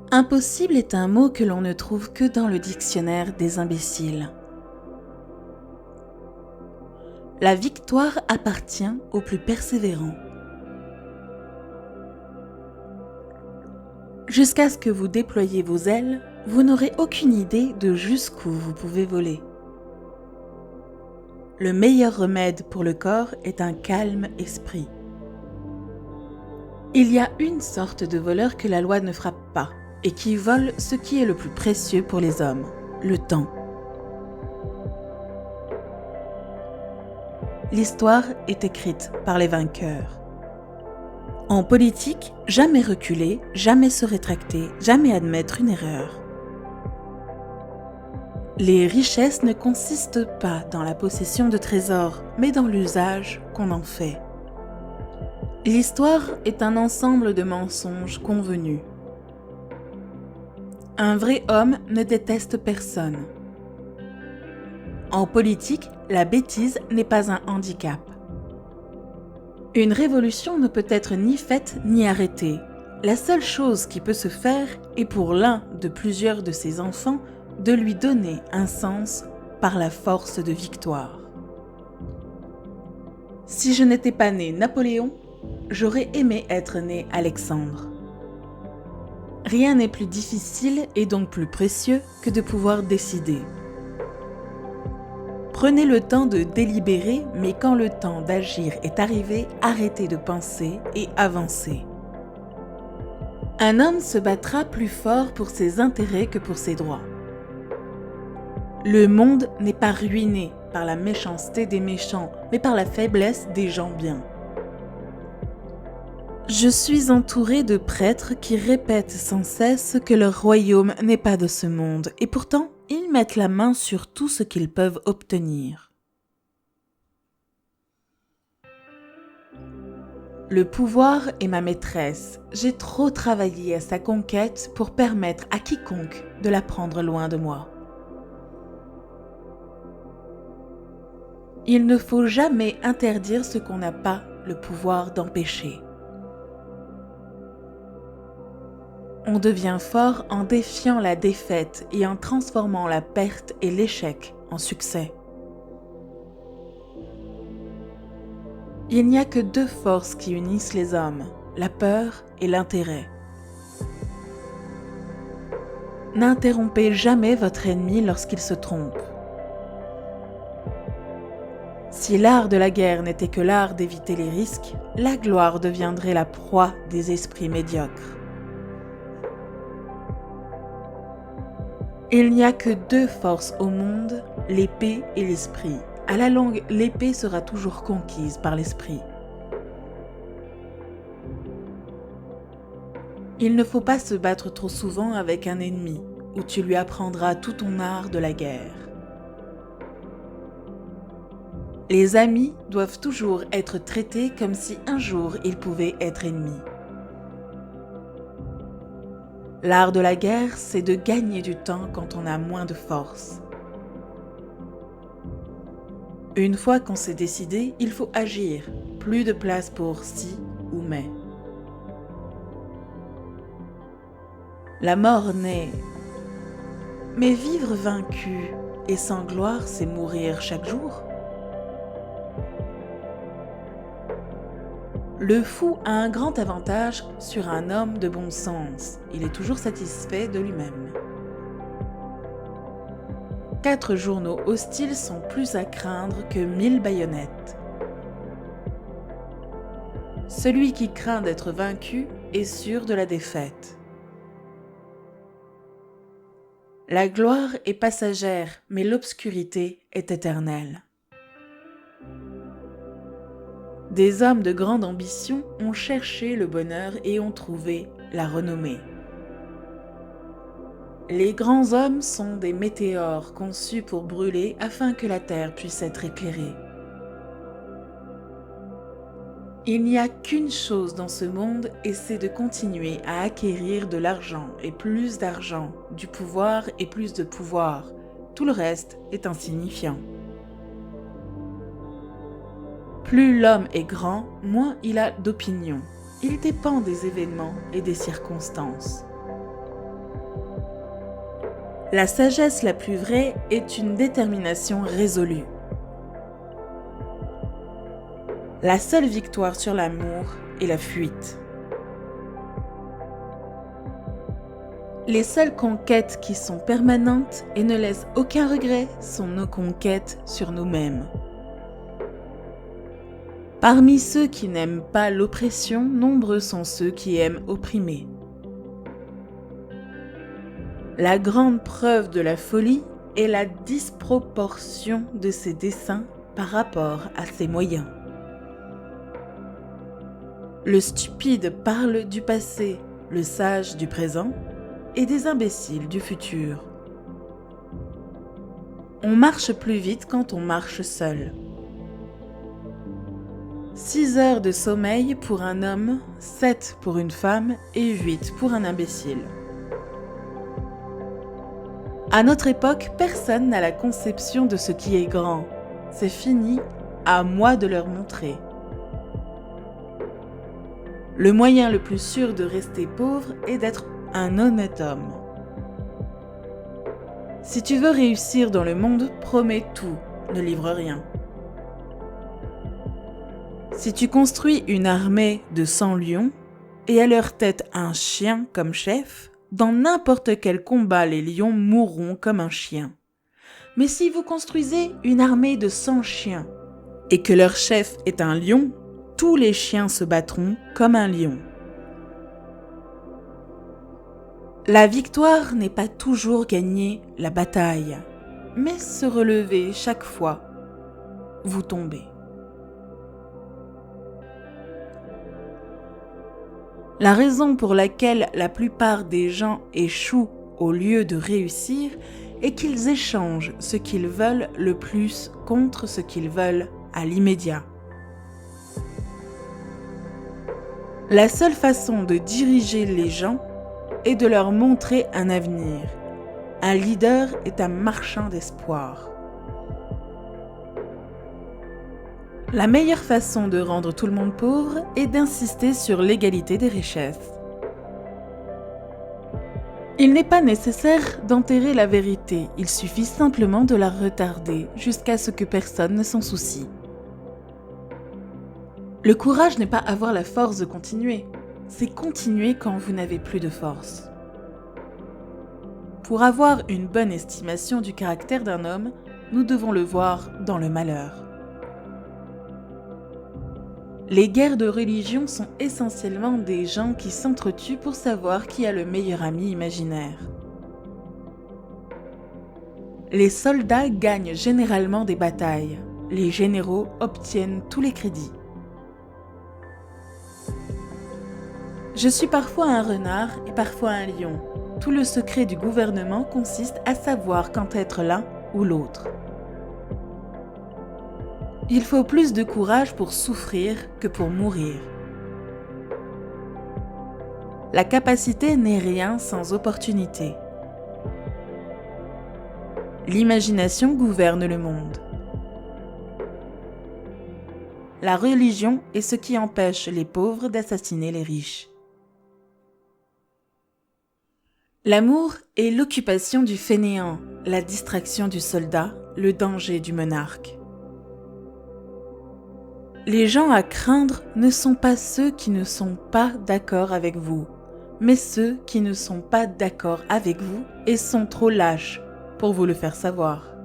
Impossible est un mot que l'on ne trouve que dans le dictionnaire des imbéciles. La victoire appartient aux plus persévérants. Jusqu'à ce que vous déployiez vos ailes, vous n'aurez aucune idée de jusqu'où vous pouvez voler. Le meilleur remède pour le corps est un calme esprit. Il y a une sorte de voleur que la loi ne frappe pas et qui vole ce qui est le plus précieux pour les hommes, le temps. L'histoire est écrite par les vainqueurs. En politique, jamais reculer, jamais se rétracter, jamais admettre une erreur. Les richesses ne consistent pas dans la possession de trésors, mais dans l'usage qu'on en fait. L'histoire est un ensemble de mensonges convenus. Un vrai homme ne déteste personne. En politique, la bêtise n'est pas un handicap. Une révolution ne peut être ni faite ni arrêtée. La seule chose qui peut se faire est pour l'un de plusieurs de ses enfants de lui donner un sens par la force de victoire. Si je n'étais pas né Napoléon, j'aurais aimé être né Alexandre. Rien n'est plus difficile et donc plus précieux que de pouvoir décider. Prenez le temps de délibérer, mais quand le temps d'agir est arrivé, arrêtez de penser et avancez. Un homme se battra plus fort pour ses intérêts que pour ses droits. Le monde n'est pas ruiné par la méchanceté des méchants, mais par la faiblesse des gens bien. Je suis entouré de prêtres qui répètent sans cesse que leur royaume n'est pas de ce monde, et pourtant, ils mettent la main sur tout ce qu'ils peuvent obtenir. Le pouvoir est ma maîtresse. J'ai trop travaillé à sa conquête pour permettre à quiconque de la prendre loin de moi. Il ne faut jamais interdire ce qu'on n'a pas le pouvoir d'empêcher. On devient fort en défiant la défaite et en transformant la perte et l'échec en succès. Il n'y a que deux forces qui unissent les hommes, la peur et l'intérêt. N'interrompez jamais votre ennemi lorsqu'il se trompe. Si l'art de la guerre n'était que l'art d'éviter les risques, la gloire deviendrait la proie des esprits médiocres. Il n'y a que deux forces au monde, l'épée et l'esprit. À la longue, l'épée sera toujours conquise par l'esprit. Il ne faut pas se battre trop souvent avec un ennemi, ou tu lui apprendras tout ton art de la guerre. Les amis doivent toujours être traités comme si un jour ils pouvaient être ennemis. L'art de la guerre, c'est de gagner du temps quand on a moins de force. Une fois qu'on s'est décidé, il faut agir. Plus de place pour si ou mais. La mort naît. Mais vivre vaincu et sans gloire, c'est mourir chaque jour. Le fou a un grand avantage sur un homme de bon sens. Il est toujours satisfait de lui-même. 4 journaux hostiles sont plus à craindre que 1000 baïonnettes. Celui qui craint d'être vaincu est sûr de la défaite. La gloire est passagère, mais l'obscurité est éternelle. Des hommes de grande ambition ont cherché le bonheur et ont trouvé la renommée. Les grands hommes sont des météores conçus pour brûler afin que la terre puisse être éclairée. Il n'y a qu'une chose dans ce monde et c'est de continuer à acquérir de l'argent et plus d'argent, du pouvoir et plus de pouvoir. Tout le reste est insignifiant. Plus l'homme est grand, moins il a d'opinion. Il dépend des événements et des circonstances. La sagesse la plus vraie est une détermination résolue. La seule victoire sur l'amour est la fuite. Les seules conquêtes qui sont permanentes et ne laissent aucun regret sont nos conquêtes sur nous-mêmes. Parmi ceux qui n'aiment pas l'oppression, nombreux sont ceux qui aiment opprimer. La grande preuve de la folie est la disproportion de ses desseins par rapport à ses moyens. Le stupide parle du passé, le sage du présent et des imbéciles du futur. On marche plus vite quand on marche seul. 6 heures de sommeil pour un homme, 7 pour une femme et 8 pour un imbécile. À notre époque, personne n'a la conception de ce qui est grand. C'est fini, à moi de leur montrer. Le moyen le plus sûr de rester pauvre est d'être un honnête homme. Si tu veux réussir dans le monde, promets tout, ne livre rien. Si tu construis une armée de 100 lions et à leur tête un chien comme chef, dans n'importe quel combat, les lions mourront comme un chien. Mais si vous construisez une armée de 100 chiens et que leur chef est un lion, tous les chiens se battront comme un lion. La victoire n'est pas toujours gagner la bataille, mais se relever chaque fois vous tombez. La raison pour laquelle la plupart des gens échouent au lieu de réussir est qu'ils échangent ce qu'ils veulent le plus contre ce qu'ils veulent à l'immédiat. La seule façon de diriger les gens est de leur montrer un avenir. Un leader est un marchand d'espoir. La meilleure façon de rendre tout le monde pauvre est d'insister sur l'égalité des richesses. Il n'est pas nécessaire d'enterrer la vérité, il suffit simplement de la retarder jusqu'à ce que personne ne s'en soucie. Le courage n'est pas avoir la force de continuer, c'est continuer quand vous n'avez plus de force. Pour avoir une bonne estimation du caractère d'un homme, nous devons le voir dans le malheur. Les guerres de religion sont essentiellement des gens qui s'entretuent pour savoir qui a le meilleur ami imaginaire. Les soldats gagnent généralement des batailles. Les généraux obtiennent tous les crédits. Je suis parfois un renard et parfois un lion. Tout le secret du gouvernement consiste à savoir quand être l'un ou l'autre. Il faut plus de courage pour souffrir que pour mourir. La capacité n'est rien sans opportunité. L'imagination gouverne le monde. La religion est ce qui empêche les pauvres d'assassiner les riches. L'amour est l'occupation du fainéant, la distraction du soldat, le danger du monarque. Les gens à craindre ne sont pas ceux qui ne sont pas d'accord avec vous, mais ceux qui ne sont pas d'accord avec vous et sont trop lâches pour vous le faire savoir.